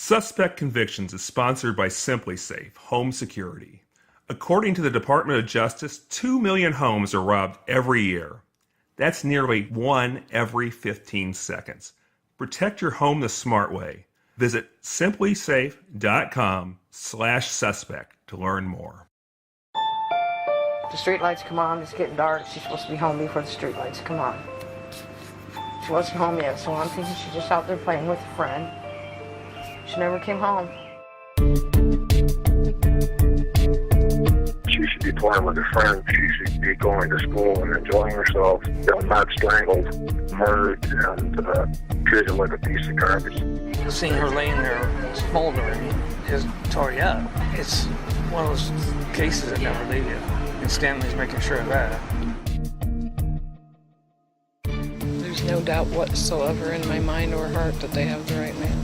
Suspect Convictions is sponsored by SimpliSafe Home Security. According to the Department of Justice, 2 million homes are robbed every year. That's nearly 1 every 15 seconds. Protect your home the smart way. Visit simplysafe.com/suspect to learn more. The street lights come on, it's getting dark. She's supposed to be home before the street lights come on. She wasn't home yet, so I'm thinking she's just out there playing with a friend. She never came home. She should be playing with her friends. She should be going to school and enjoying herself, not strangled, murdered, and treated like a piece of garbage. Seeing her laying there smoldering just tore you up. It's one of those cases that never leave you, and Stanley's making sure of that. There's no doubt whatsoever in my mind or heart that they have the right man.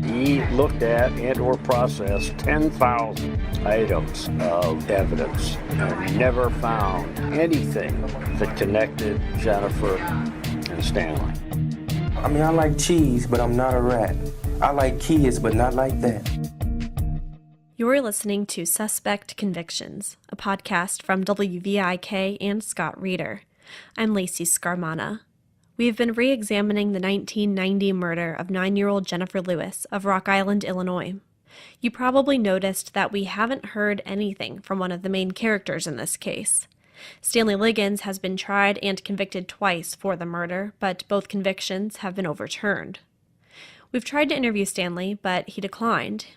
He looked at and or processed 10,000 items of evidence and never found anything that connected Jennifer and Stanley. I mean, I like cheese, but I'm not a rat. I like kids, but not like that. You're listening to Suspect Convictions, a podcast from WVIK and Scott Reeder. I'm Lacey Scarmana. We've been re-examining the 1990 murder of 9-year-old Jennifer Lewis of Rock Island, Illinois. You probably noticed that we haven't heard anything from one of the main characters in this case. Stanley Liggins has been tried and convicted twice for the murder, but both convictions have been overturned. We've tried to interview Stanley, but he declined.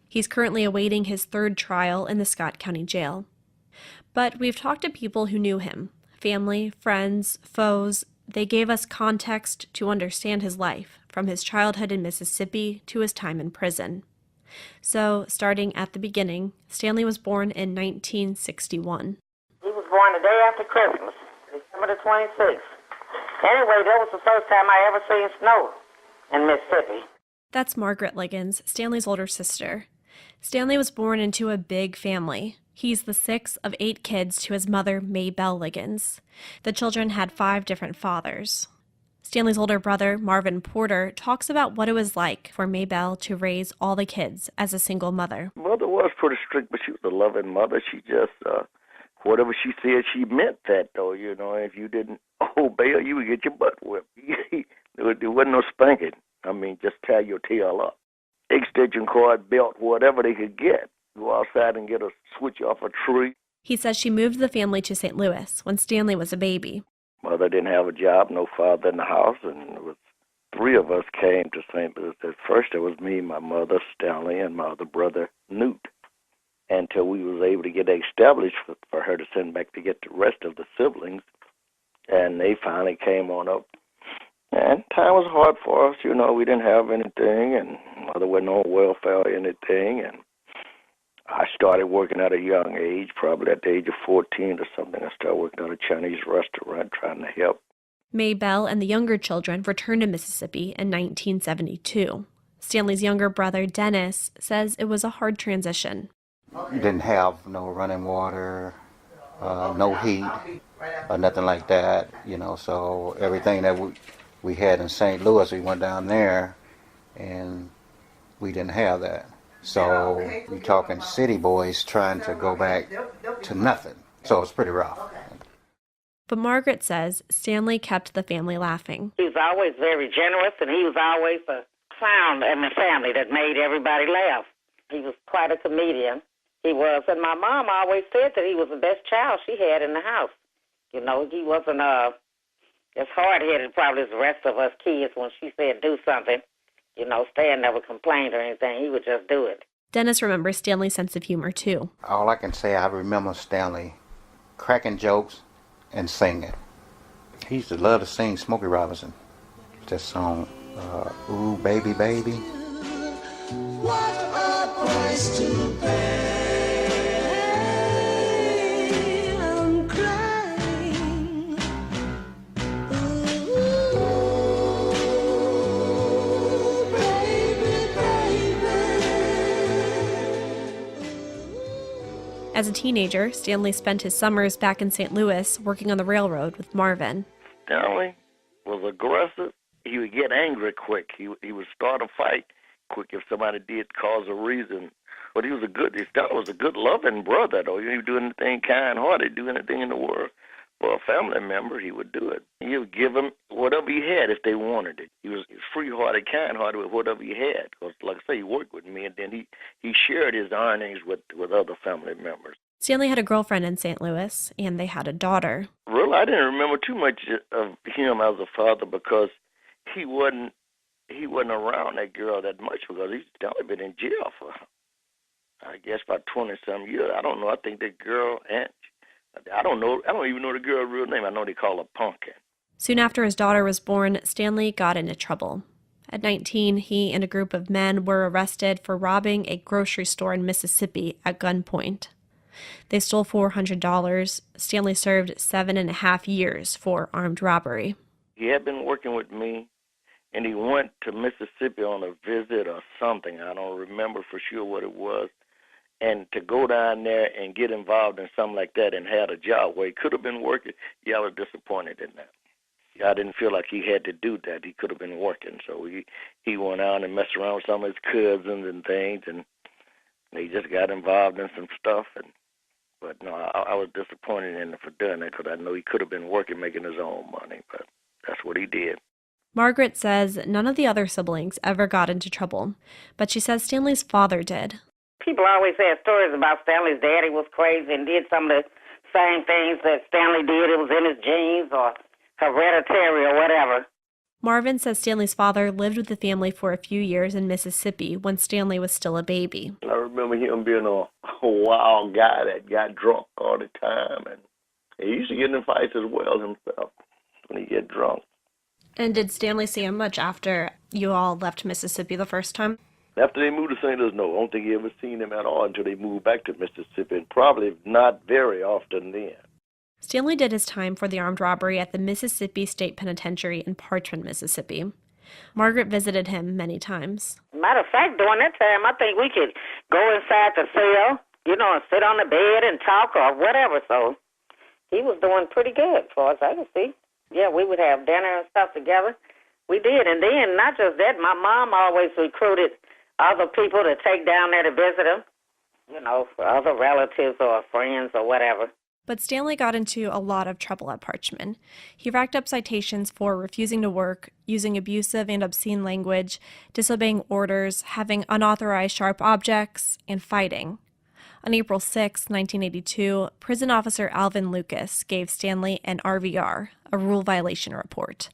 He's currently awaiting his third trial in the Scott County Jail. But we've talked to people who knew him, family, friends, foes. They gave us context to understand his life, from his childhood in Mississippi to his time in prison. So, starting at the beginning, Stanley was born in 1961. He was born the day after Christmas, December the 26th. Anyway, that was the first time I ever seen snow in Mississippi. That's Margaret Liggins, Stanley's older sister. Stanley was born into a big family. He's the 6th of 8 kids to his mother, Maybelle Liggins. The children had 5 different fathers. Stanley's older brother, Marvin Porter, talks about what it was like for Maybelle to raise all the kids as a single mother. Mother was pretty strict, but she was a loving mother. She just, whatever she said, she meant that, though. You know, if you didn't obey her, you would get your butt whipped. There wasn't no spanking. I mean, just tie your tail up. Extension cord, belt, whatever they could get. Go outside and get a switch off a tree. He says she moved the family to St. Louis when Stanley was a baby. Mother didn't have a job, no father in the house, and it was 3 of us came to St. Louis. At first it was me, my mother, Stanley, and my other brother, Newt. Until we was able to get established for her to send back to get the rest of the siblings. And they finally came on up. And time was hard for us, you know. We didn't have anything, and mother wasn't on welfare or anything. And I started working at a young age, probably at the age of 14 or something. I started working at a Chinese restaurant trying to help. Maybelle and the younger children returned to Mississippi in 1972. Stanley's younger brother, Dennis, says it was a hard transition. You didn't have no running water, no heat, or nothing like that, you know. So everything that we had in St. Louis, we went down there, and we didn't have that. So you're talking city boys trying to go back to nothing. So it's pretty rough. But Margaret says Stanley kept the family laughing. He was always very generous, and he was always a clown in the family that made everybody laugh. He was quite a comedian. He was, and my mom always said that he was the best child she had in the house. You know, he wasn't as hard-headed probably as the rest of us kids. When she said do something, you know, Stan never complained or anything. He would just do it. Dennis remembers Stanley's sense of humor, too. All I can say, I remember Stanley cracking jokes and singing. He used to love to sing Smokey Robinson. That song, Ooh, Baby, Baby. What a price to pay. I'm crying. Ooh, baby, baby. As a teenager, Stanley spent his summers back in St. Louis working on the railroad with Marvin. Stanley was aggressive. He would get angry quick. He would start a fight. quick if somebody did cause a reason. But he was a good loving brother, though. He would do anything kind-hearted, do anything in the world. For a family member, he would do it. He would give them whatever he had if they wanted it. He was free-hearted, kind-hearted with whatever he had. Because, like I say, he worked with me, and then he shared his earnings with other family members. Stanley had a girlfriend in St. Louis, and they had a daughter. Really, I didn't remember too much of him as a father because he wasn't around that girl that much because he's only been in jail for, I guess, about 20-some years. I don't know. I think that girl, I don't know. I don't even know the girl's real name. I know they call her Pumpkin. Soon after his daughter was born, Stanley got into trouble. At 19, he and a group of men were arrested for robbing a grocery store in Mississippi at gunpoint. They stole $400. Stanley served 7.5 years for armed robbery. He had been working with me, and he went to Mississippi on a visit or something. I don't remember for sure what it was. And to go down there and get involved in something like that and had a job where he could have been working, I was disappointed in that. I didn't feel like he had to do that. He could have been working. So he went out and messed around with some of his cousins and things, and he just got involved in some stuff. But no, I was disappointed in him for doing that because I know he could have been working, making his own money, but that's what he did. Margaret says none of the other siblings ever got into trouble, but she says Stanley's father did. People always have stories about Stanley's daddy was crazy and did some of the same things that Stanley did. It was in his genes or hereditary or whatever. Marvin says Stanley's father lived with the family for a few years in Mississippi when Stanley was still a baby. I remember him being a wild guy that got drunk all the time, and he used to get in fights as well himself when he get drunk. And did Stanley see him much after you all left Mississippi the first time? After they moved to St. Louis, no. I don't think he ever seen him at all until they moved back to Mississippi, and probably not very often then. Stanley did his time for the armed robbery at the Mississippi State Penitentiary in Parchman, Mississippi. Margaret visited him many times. Matter of fact, during that time, I think we could go inside the cell, and sit on the bed and talk or whatever. So he was doing pretty good, as far as I can see. Yeah, we would have dinner and stuff together. We did. And then, not just that, my mom always recruited other people to take down there to visit him, other relatives or friends or whatever. But Stanley got into a lot of trouble at Parchman. He racked up citations for refusing to work, using abusive and obscene language, disobeying orders, having unauthorized sharp objects, and fighting. On April 6, 1982, prison officer Alvin Lucas gave Stanley an RVR, a rule violation report.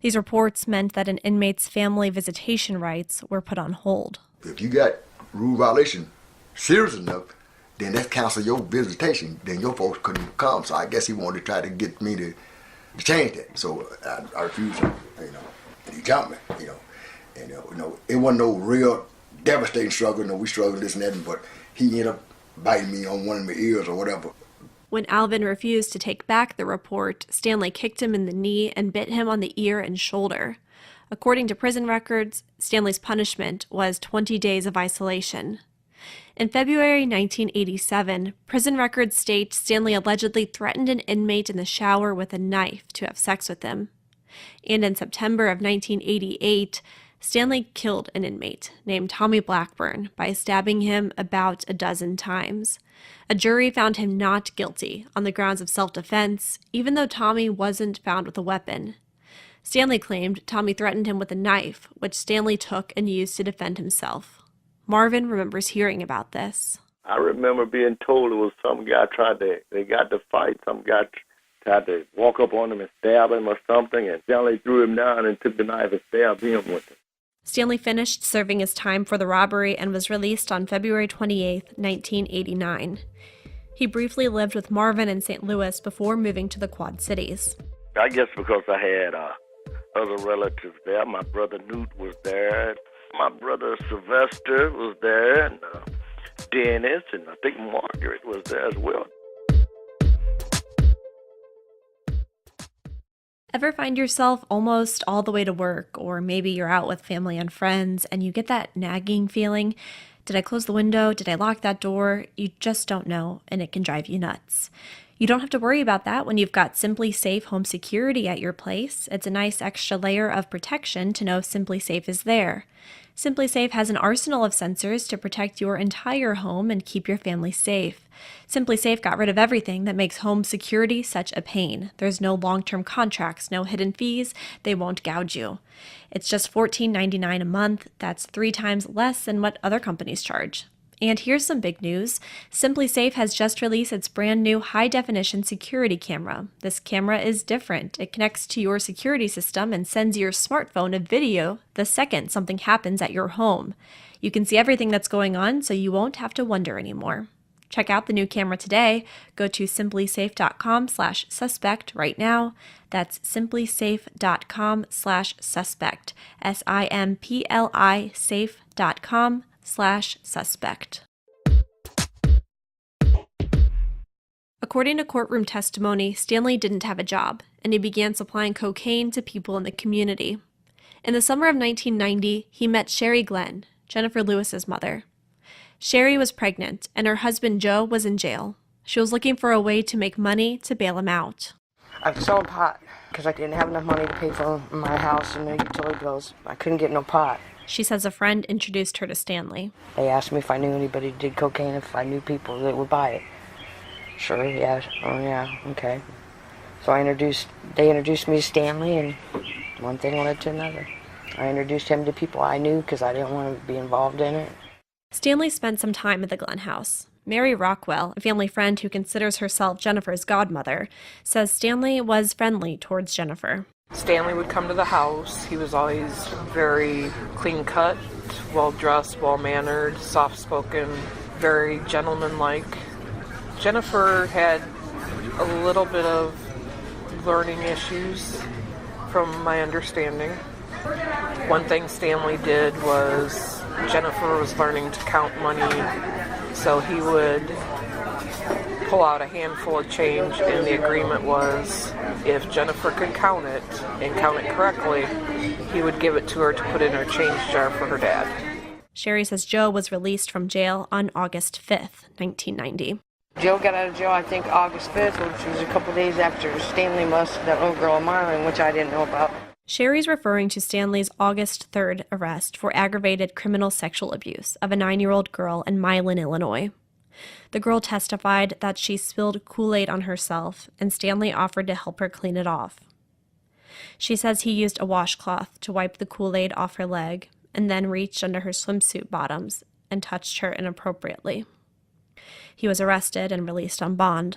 These reports meant that an inmate's family visitation rights were put on hold. If you got rule violation serious enough, then that cancel your visitation, then your folks couldn't come. So I guess he wanted to try to get me to change that. So I refused him, and he jumped me, And, it wasn't no real devastating struggle. We struggled this and that, but he ended up biting me on one of my ears or whatever. When Alvin refused to take back the report, Stanley kicked him in the knee and bit him on the ear and shoulder. According to prison records, Stanley's punishment was 20 days of isolation. In February 1987, prison records state Stanley allegedly threatened an inmate in the shower with a knife to have sex with him. And in September of 1988, Stanley killed an inmate named Tommy Blackburn by stabbing him about a dozen times. A jury found him not guilty on the grounds of self-defense, even though Tommy wasn't found with a weapon. Stanley claimed Tommy threatened him with a knife, which Stanley took and used to defend himself. Marvin remembers hearing about this. I remember being told it was some guy they got to fight, some guy tried to walk up on him and stab him or something, and Stanley threw him down and took the knife and stabbed him with it. Stanley finished serving his time for the robbery and was released on February 28, 1989. He briefly lived with Marvin in St. Louis before moving to the Quad Cities. I guess because I had other relatives there. My brother Newt was there. My brother Sylvester was there, and Dennis, and I think Margaret was there as well. Ever find yourself almost all the way to work, or maybe you're out with family and friends, and you get that nagging feeling? Did I close the window? Did I lock that door? You just don't know, and it can drive you nuts. You don't have to worry about that when you've got Simply Safe home security at your place. It's a nice extra layer of protection to know Simply Safe is there. Simply Safe has an arsenal of sensors to protect your entire home and keep your family safe. Simply Safe got rid of everything that makes home security such a pain. There's no long-term contracts, no hidden fees, they won't gouge you. It's just $14.99 a month. That's 3 times less than what other companies charge. And here's some big news. Simply Safe has just released its brand new high-definition security camera. This camera is different. It connects to your security system and sends your smartphone a video the second something happens at your home. You can see everything that's going on, so you won't have to wonder anymore. Check out the new camera today. Go to simplysafe.com/suspect right now. That's simplysafe.com/suspect. SIMPLI safe.com/suspect. According to courtroom testimony, Stanley didn't have a job, and he began supplying cocaine to people in the community. In the summer of 1990, he met Sherry Glenn, Jennifer Lewis's mother. Sherry was pregnant, and her husband Joe was in jail. She was looking for a way to make money to bail him out. I was selling pot because I didn't have enough money to pay for my house and the utility bills. I couldn't get no pot. She says a friend introduced her to Stanley. They asked me if I knew anybody who did cocaine, if I knew people that would buy it. Sure, yeah, oh yeah, okay. So they introduced me to Stanley, and one thing led to another. I introduced him to people I knew because I didn't want to be involved in it. Stanley spent some time at the Glenn house. Mary Rockwell, a family friend who considers herself Jennifer's godmother, says Stanley was friendly towards Jennifer. Stanley would come to the house. He was always very clean-cut, well-dressed, well-mannered, soft-spoken, very gentlemanlike. Jennifer had a little bit of learning issues, from my understanding. One thing Stanley did was Jennifer was learning to count money, so he would pull out a handful of change, and the agreement was if Jennifer could count it and count it correctly, he would give it to her to put in her change jar for her dad. Sherry says Joe was released from jail on August 5th, 1990. Joe got out of jail, I think, August 5th, which was a couple days after Stanley molested that little girl in Marlin, which I didn't know about. Sherry's referring to Stanley's August 3rd arrest for aggravated criminal sexual abuse of a 9-year-old girl in Milan, Illinois. The girl testified that she spilled Kool-Aid on herself, and Stanley offered to help her clean it off. She says he used a washcloth to wipe the Kool-Aid off her leg and then reached under her swimsuit bottoms and touched her inappropriately. He was arrested and released on bond.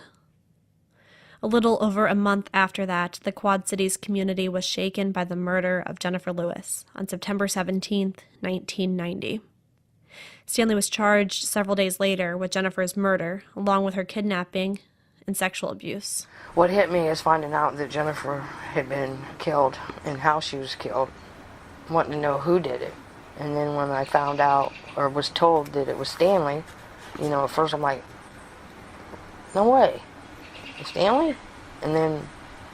A little over a month after that, the Quad Cities community was shaken by the murder of Jennifer Lewis on September 17, 1990. Stanley was charged several days later with Jennifer's murder, along with her kidnapping and sexual abuse. What hit me is finding out that Jennifer had been killed and how she was killed, wanting to know who did it. And then when I found out, or was told that it was Stanley, at first I'm like, no way. Stanley? And then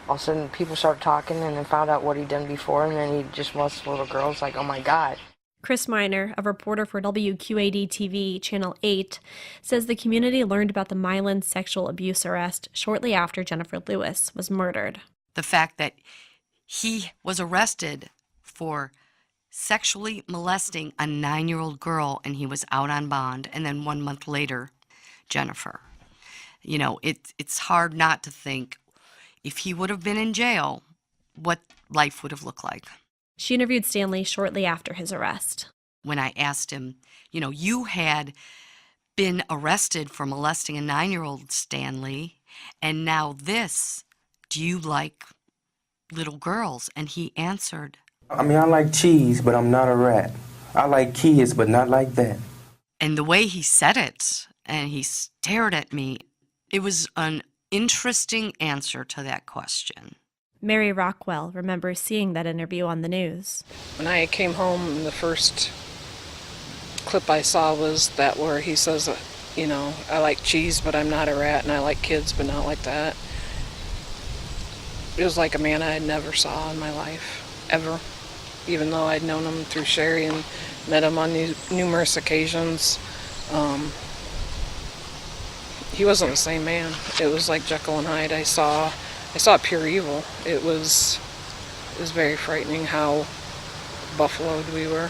all of a sudden people started talking and then found out what he'd done before, and then he just molested little girls. Like, oh my God. Chris Miner, a reporter for WQAD-TV Channel 8, says the community learned about the Milan sexual abuse arrest shortly after Jennifer Lewis was murdered. The fact that he was arrested for sexually molesting a 9-year-old girl and he was out on bond, and then 1 month later, Jennifer. It's hard not to think, if he would have been in jail, what life would have looked like. She interviewed Stanley shortly after his arrest. When I asked him, you had been arrested for molesting a 9-year-old, Stanley, and now this, do you like little girls? And he answered, I like cheese, but I'm not a rat. I like kids, but not like that. And the way he said it, and he stared at me, it was an interesting answer to that question. Mary Rockwell remembers seeing that interview on the news. When I came home, the first clip I saw was that where he says, I like cheese, but I'm not a rat, and I like kids, but not like that. It was like a man I had never saw in my life, ever. Even though I'd known him through Sherry and met him on numerous occasions, he wasn't the same man. It was like Jekyll and Hyde. I saw pure evil. It was very frightening how buffaloed we were.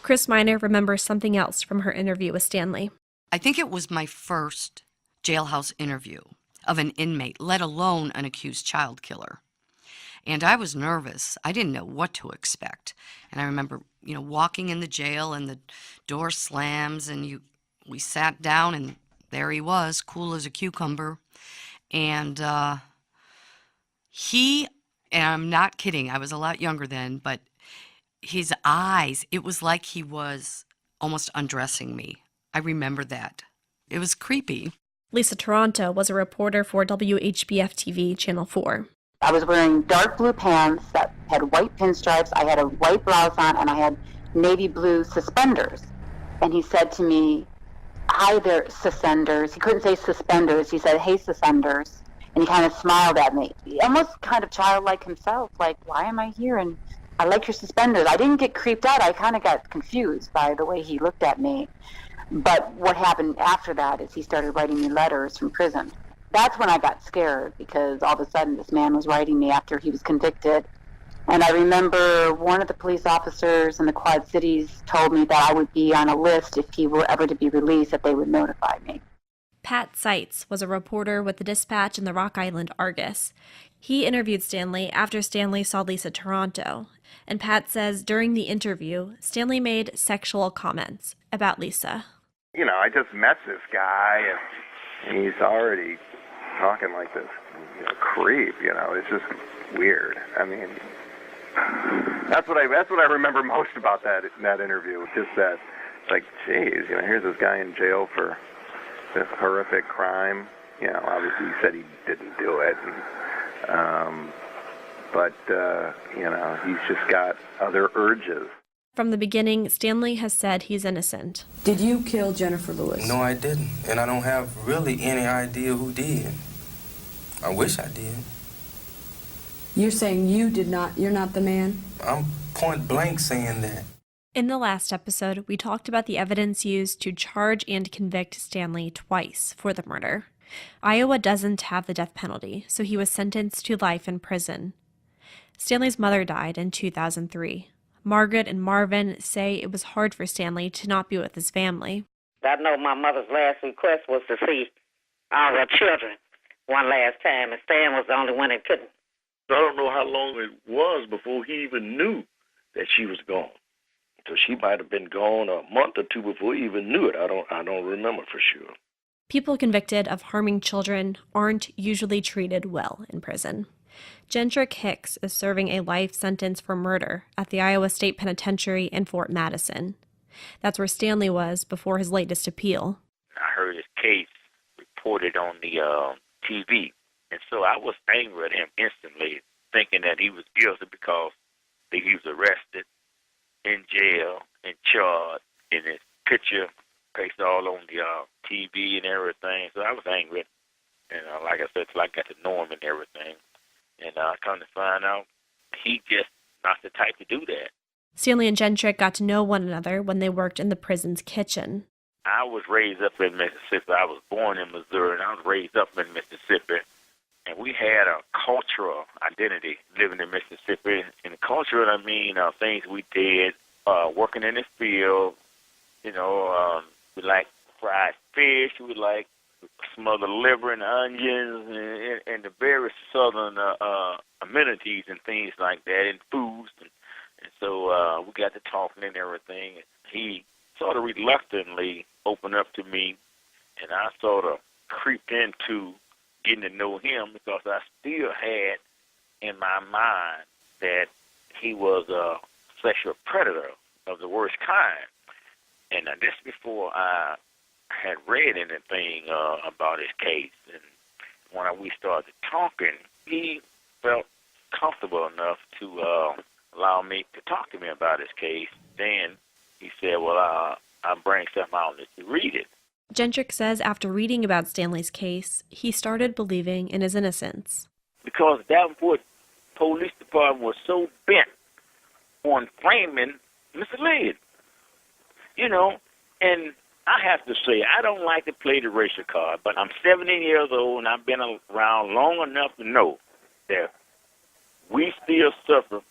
Chris Miner remembers something else from her interview with Stanley. I think it was my first jailhouse interview of an inmate, let alone an accused child killer. And I was nervous. I didn't know what to expect. And I remember, walking in the jail and the door slams and we sat down and there he was, cool as a cucumber. And and I'm not kidding, I was a lot younger then, but his eyes, it was like he was almost undressing me. I remember that. It was creepy. Lisa Toronto was a reporter for WHBF-TV Channel 4. I was wearing dark blue pants that had white pinstripes. I had a white blouse on, and I had navy blue suspenders. And he said to me, "Hi there, suspenders." He couldn't say suspenders. He said, "Hey, suspenders." And he kind of smiled at me, almost kind of childlike himself, like, "Why am I here? And I like your suspenders." I didn't get creeped out. I kind of got confused by the way he looked at me. But what happened after that is he started writing me letters from prison. That's when I got scared, because all of a sudden this man was writing me after he was convicted. And I remember one of the police officers in the Quad Cities told me that I would be on a list if he were ever to be released, that they would notify me. Pat Seitz was a reporter with the Dispatch and the Rock Island Argus. He interviewed Stanley after Stanley saw Lisa Toronto. And Pat says during the interview, Stanley made sexual comments about Lisa. I just met this guy, and he's already talking like this creep. It's just weird. I mean, that's what I remember most about that interview. Just that, like, geez, here's this guy in jail for this horrific crime. Obviously he said he didn't do it, but he's just got other urges. From the beginning, Stanley has said he's innocent. Did you kill Jennifer Lewis? No, I didn't. And I don't have really any idea who did. I wish I did. You're saying you did not, you're not the man? I'm point blank saying that. In the last episode, we talked about the evidence used to charge and convict Stanley twice for the murder. Iowa doesn't have the death penalty, so he was sentenced to life in prison. Stanley's mother died in 2003. Margaret and Marvin say it was hard for Stanley to not be with his family. I know my mother's last request was to see our children one last time, and Stan was the only one that couldn't. I don't know how long it was before he even knew that she was gone. So she might have been gone a month or two before he even knew it. I don't remember for sure. People convicted of harming children aren't usually treated well in prison. Gendrick Hicks is serving a life sentence for murder at the Iowa State Penitentiary in Fort Madison. That's where Stanley was before his latest appeal. I heard his case reported on the TV, and so I was angry at him instantly, thinking that he was guilty because he was arrested, in jail, and charged, and his picture placed all on the TV and everything. So I was angry, and like I said, till I got to know him and everything. And come to find out, he just not the type to do that. Stanley and Gendrick got to know one another when they worked in the prison's kitchen. I was raised up in Mississippi. I was born in Missouri, and I was raised up in Mississippi. And we had a cultural identity living in Mississippi. And cultural, I mean, things we did, working in the field. We like fried fish. We like smothered liver and onions and the various southern amenities and things like that, and foods. And so we got to talking and everything. He sort of reluctantly opened up to me, and I sort of creeped into getting to know him because I still had in my mind that he was a sexual predator of the worst kind. And this before I had read anything about his case. And when we started talking, he felt comfortable enough to allow me to talk to me about his case. Then he said, well, I'll bring something out and let you read it. Gendrick says after reading about Stanley's case, he started believing in his innocence. Because Davenport Police Department was so bent on framing Mr. Liggins. And I have to say, I don't like to play the racial card, but I'm 17 years old, and I've been around long enough to know that we still suffer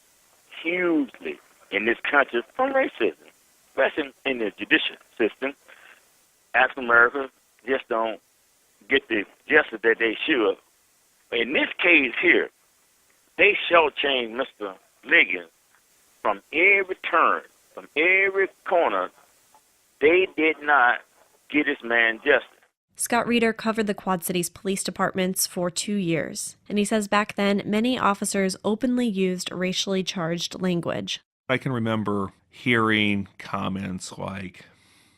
hugely in this country from racism. especially in the judicial system, African Americans just don't get the justice that they should. In this case here, they shortchanged Mr. Liggins from every turn, from every corner. They did not get this man justice. Scott Reeder covered the Quad Cities police departments for 2 years, and he says back then many officers openly used racially charged language. I can remember hearing comments like,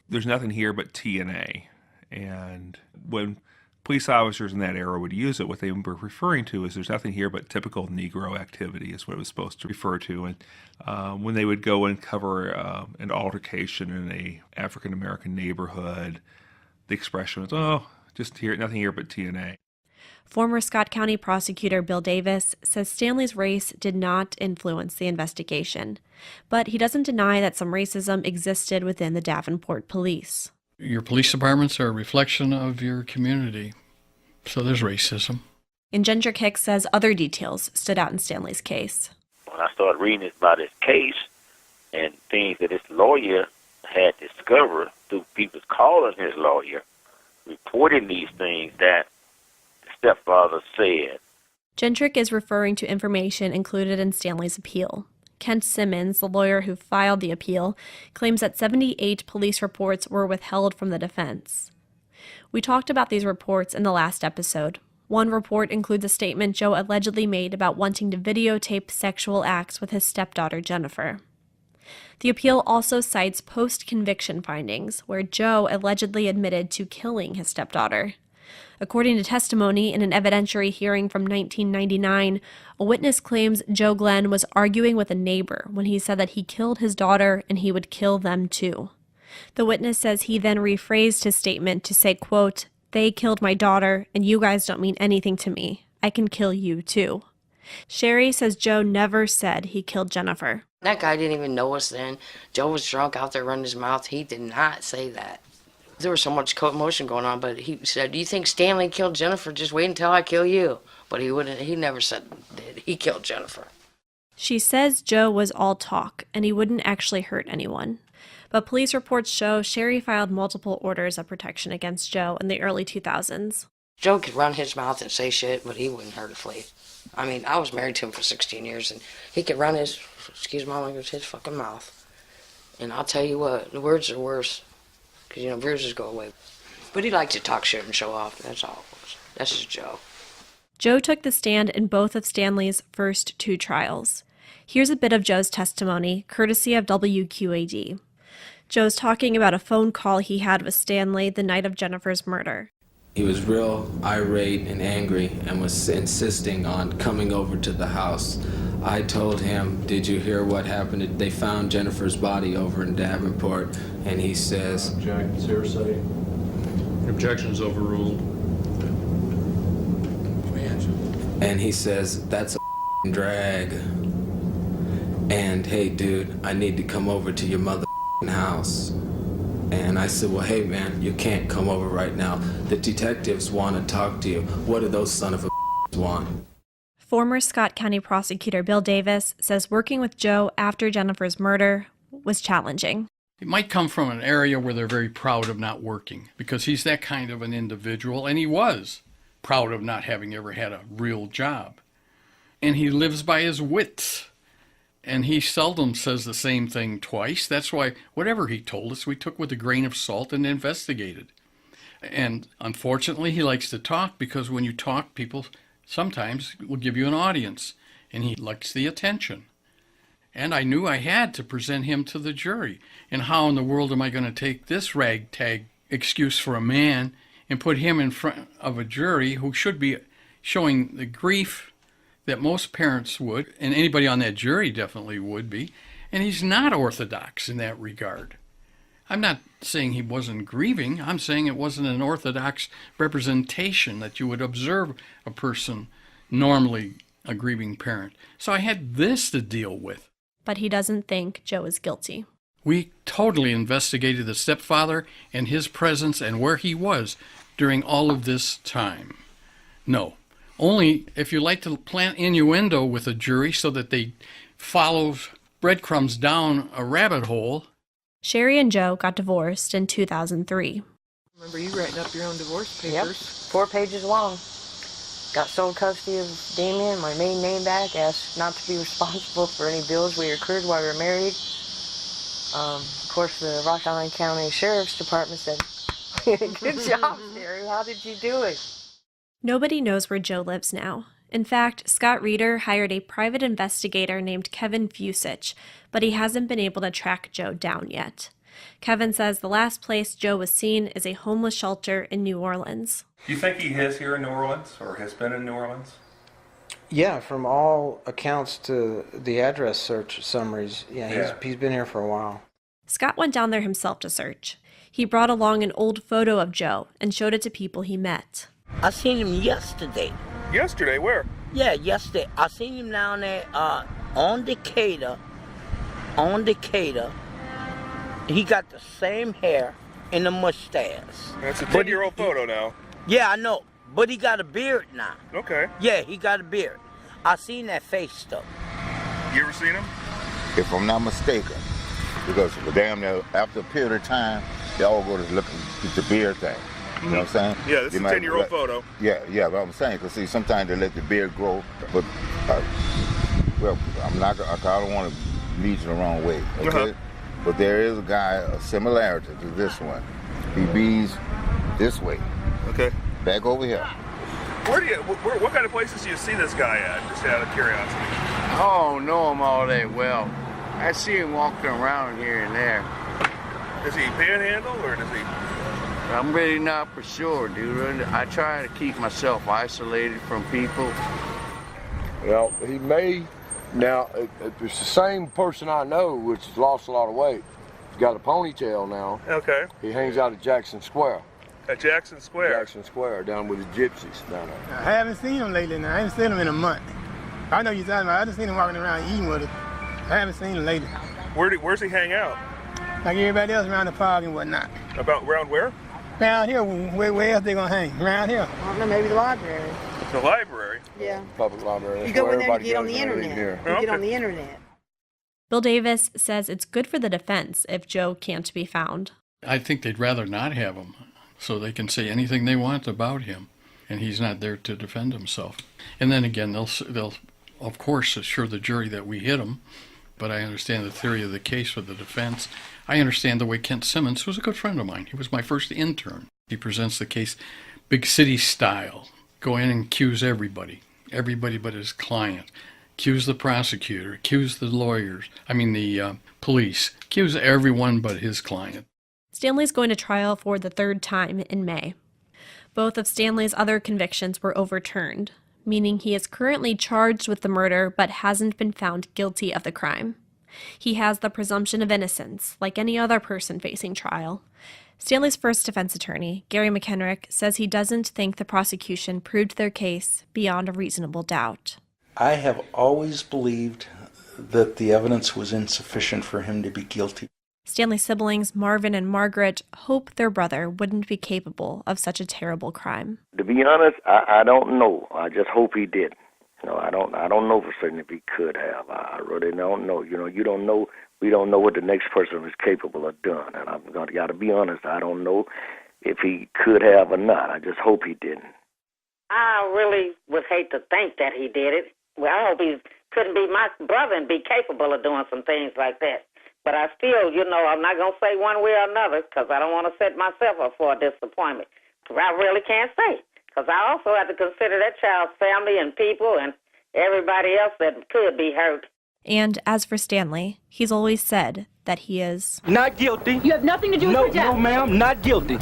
"There's nothing here but TNA." And when police officers in that era would use it, what they were referring to is "there's nothing here but typical Negro activity" is what it was supposed to refer to. And when they would go and cover an altercation in a African American neighborhood, the expression was, "Oh, just here, nothing here but TNA." Former Scott County prosecutor Bill Davis says Stanley's race did not influence the investigation, but he doesn't deny that some racism existed within the Davenport police. Your police departments are a reflection of your community, so there's racism. And Jendrick Hicks says other details stood out in Stanley's case. When I started reading about his case and things that his lawyer had discovered through people calling his lawyer, reporting these things that the stepfather said. Jendrick is referring to information included in Stanley's appeal. Kent Simmons, the lawyer who filed the appeal, claims that 78 police reports were withheld from the defense. We talked about these reports in the last episode. One report includes a statement Joe allegedly made about wanting to videotape sexual acts with his stepdaughter, Jennifer. The appeal also cites post-conviction findings, where Joe allegedly admitted to killing his stepdaughter. According to testimony in an evidentiary hearing from 1999, a witness claims Joe Glenn was arguing with a neighbor when he said that he killed his daughter and he would kill them too. The witness says he then rephrased his statement to say, quote, "They killed my daughter and you guys don't mean anything to me. I can kill you too." Sherry says Joe never said he killed Jennifer. That guy didn't even know us then. Joe was drunk out there running his mouth. He did not say that. There was so much commotion going on, but he said, "Do you think Stanley killed Jennifer? Just wait until I kill you." But he never said that he killed Jennifer. She says Joe was all talk and he wouldn't actually hurt anyone. But police reports show Sherry filed multiple orders of protection against Joe in the early 2000s. Joe could run his mouth and say shit, but he wouldn't hurt a flea. I mean, I was married to him for 16 years, and he could run his, excuse my language, his fucking mouth. And I'll tell you what, the words are worse, because, you know, bruises go away. But he liked to talk shit and show off, that's all it was. That's just Joe. Joe took the stand in both of Stanley's first 2 trials. Here's a bit of Joe's testimony, courtesy of WQAD. Joe's talking about a phone call he had with Stanley the night of Jennifer's murder. He was real irate and angry and was insisting on coming over to the house. I told him, "Did you hear what happened? They found Jennifer's body over in Davenport." And he says, "Object, hearsay. Objection's overruled." And he says, "That's a drag. And hey, dude, I need to come over to your mother house." And I said, "Well, hey, man, you can't come over right now. The detectives want to talk to you. What do those son of a want?" Former Scott County prosecutor Bill Davis says working with Joe after Jennifer's murder was challenging. It might come from an area where they're very proud of not working, because he's that kind of an individual, and he was proud of not having ever had a real job. And he lives by his wits. And he seldom says the same thing twice. That's why whatever he told us, we took with a grain of salt and investigated. And unfortunately, he likes to talk, because when you talk, people sometimes will give you an audience. And he likes the attention. And I knew I had to present him to the jury. And how in the world am I going to take this ragtag excuse for a man and put him in front of a jury who should be showing the grief that most parents would, and anybody on that jury definitely would be, and he's not orthodox in that regard. I'm not saying he wasn't grieving, I'm saying it wasn't an orthodox representation that you would observe a person, normally a grieving parent. So I had this to deal with. But he doesn't think Joe is guilty. We totally investigated the stepfather and his presence and where he was during all of this time. No. Only if you like to plant innuendo with a jury so that they follow breadcrumbs down a rabbit hole, Sherry and Joe got divorced in 2003. Remember you writing up your own divorce papers? Yep, 4 pages long. Got sole custody of Damien, my maiden name back, asked not to be responsible for any bills we accrued while we were married. Of course, the Rock Island County Sheriff's Department said, "Good job, Sherry. How did you do it?" Nobody knows where Joe lives now. In fact, Scott Reeder hired a private investigator named Kevin Fusich, but he hasn't been able to track Joe down yet. Kevin says the last place Joe was seen is a homeless shelter in New Orleans. Do you think he is here in New Orleans or has been in New Orleans? Yeah, from all accounts to the address search summaries, he's been here for a while. Scott went down there himself to search. He brought along an old photo of Joe and showed it to people he met. I seen him yesterday. Yesterday? Where? Yeah, yesterday. I seen him down there on Decatur. He got the same hair and the mustache. That's a 10-year-old photo now. Yeah, I know. But he got a beard now. Okay. Yeah, he got a beard. I seen that face stuff. You ever seen him? If I'm not mistaken, because damn near after a period of time, they all go to look at the beard thing. You know what I'm saying? Yeah, this is a 10-year-old photo. Yeah, but I'm saying, because see, sometimes they let the beard grow, but, well, I don't want to lead you the wrong way, okay? Uh-huh. But there is a guy, a similarity to this one. He bees this way. Okay. Back over here. What kind of places do you see this guy at, just out of curiosity? I don't know him all that well. I see him walking around here and there. Does he panhandle, or does he... I'm really not for sure, dude. I try to keep myself isolated from people. Well, he may. Now, if it's the same person I know, which has lost a lot of weight, he's got a ponytail now. Okay. He hangs out at Jackson Square. At Jackson Square? Jackson Square, down with the gypsies down there. I haven't seen him lately now. I haven't seen him in a month. I know you're talking about. I just seen him walking around eating with us. I haven't seen him lately. Where's he hang out? Like everybody else around the park and whatnot. Around where? Around here. Where else they gonna hang? Around here. I don't know, maybe the library. The library? Yeah. Public library. You go in there and get on the internet. Get on the internet. Bill Davis says it's good for the defense if Joe can't be found. I think they'd rather not have him, so they can say anything they want about him, and he's not there to defend himself. And then again, they'll of course assure the jury that we hit him, but I understand the theory of the case with the defense. I understand the way Kent Simmons, who's a good friend of mine, he was my first intern. He presents the case big city style. Go in and accuse everybody but his client. Accuse the prosecutor, accuse the lawyers, the police, accuse everyone but his client. Stanley's going to trial for the third time in May. Both of Stanley's other convictions were overturned, meaning he is currently charged with the murder but hasn't been found guilty of the crime. He has the presumption of innocence, like any other person facing trial. Stanley's first defense attorney, Gary McHenrick, says he doesn't think the prosecution proved their case beyond a reasonable doubt. I have always believed that the evidence was insufficient for him to be guilty. Stanley's siblings, Marvin and Margaret, hope their brother wouldn't be capable of such a terrible crime. To be honest, I don't know. I just hope he did. I don't know for certain if he could have. I really don't know. You don't know. We don't know what the next person is capable of doing. And I'm got to be honest. I don't know if he could have or not. I just hope he didn't. I really would hate to think that he did it. Well, I hope he couldn't be my brother and be capable of doing some things like that. But I still, I'm not going to say one way or another because I don't want to set myself up for a disappointment. I really can't say because I also have to consider that child's family and people and everybody else that could be hurt. And as for Stanley, he's always said that he is not guilty. You have nothing to do with your death. No, ma'am, not guilty.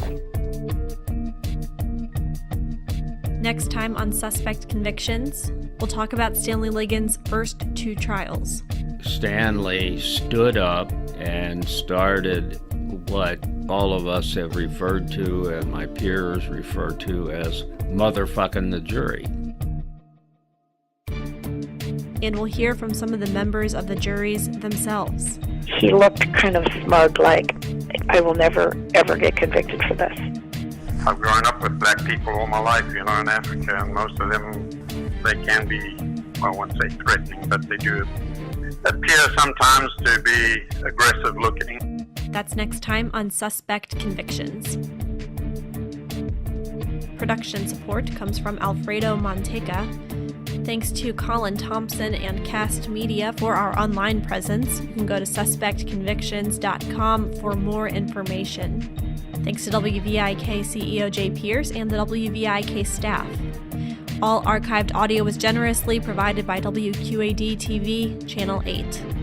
Next time on Suspect Convictions, we'll talk about Stanley Liggins' first 2 trials. Stanley stood up and started what all of us have referred to and my peers refer to as motherfucking the jury. And we'll hear from some of the members of the juries themselves. He looked kind of smug, like, I will never, ever get convicted for this. I've grown up with black people all my life, in Africa, and most of them, they can be, I won't say threatening, but they do appear sometimes to be aggressive looking. That's next time on Suspect Convictions. Production support comes from Alfredo Monteca. Thanks to Colin Thompson and Cast Media for our online presence. You can go to suspectconvictions.com for more information. Thanks to WVIK CEO Jay Pierce and the WVIK staff. All archived audio was generously provided by WQAD TV, Channel 8.